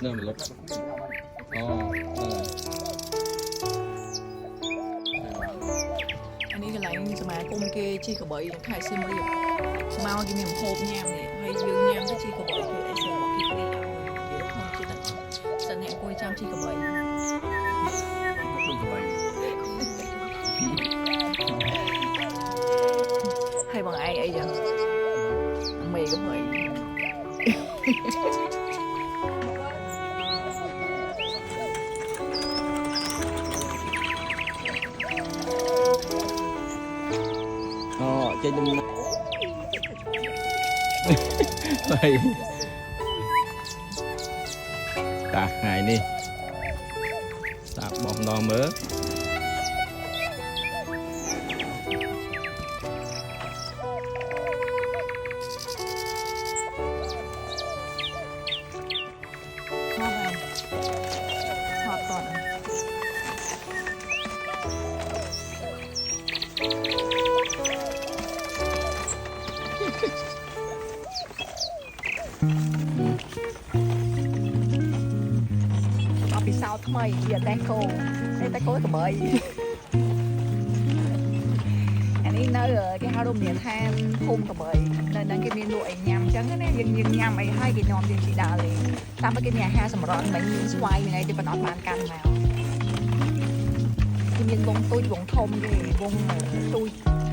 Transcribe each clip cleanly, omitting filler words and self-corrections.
Nè mình lục. Anh ấy cái lạiสมาคมគេជីកបីខែសៀមរាបមកគេមានហូបញ៉ាំនេះហើយយើងញ៉ាំទៅជីកបីគឺអីសូមកគេព្រីឲ្យនិយាយក្នុងចិត្តសិនអ្នកអង្គុយចាំជីកបីហើយបងឯងអីចឹងមេក៏មិនchơi đừng này cả ngày đi tạp bom đo mớពីសោថ្មីវាតែគោតែគោក្បីអានេះនៅគេហៅរមណីយដ្ឋានភូមិក្បីនៅនឹងគេមានលក់អីញ៉ាំអញ្ចឹងណាយើងញ៉ាំអីហើយគេនាំយើងជីដើរលេងតាមគេមានអាហារសម្រន់មិនមានស្វាយហ្នឹងឯងទេប៉ុន្តែបានកាន់មកគេមានវងទូចវងធំគេវងទូច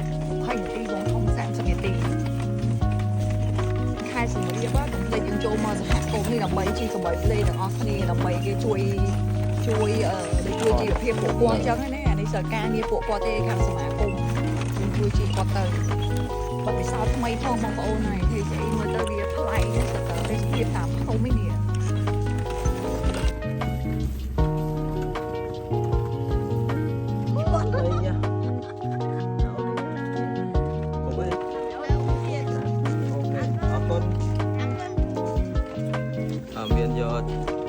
20នាទីវងធំ30នាទីខែសៀមរាបកុំភ្លេចយើងចូលមកសហគមន៍នេះដើម្បីជីកបីលេទាំងអស់គ្នាដើម្បីគេជួយជីវភាពពួកគាត់អញ្ចឹងណាអានេះសរការងារពួកគាត់ទេខាងសមាគមជួយជីគាត់ទៅបើពិសោធន៍ថ្មីផងបងប្អូនហើយធ្វើស្អីមើលទៅវាថ្លៃណាស់ទៅទេសភាពតាមភូមិនេះmiền giọt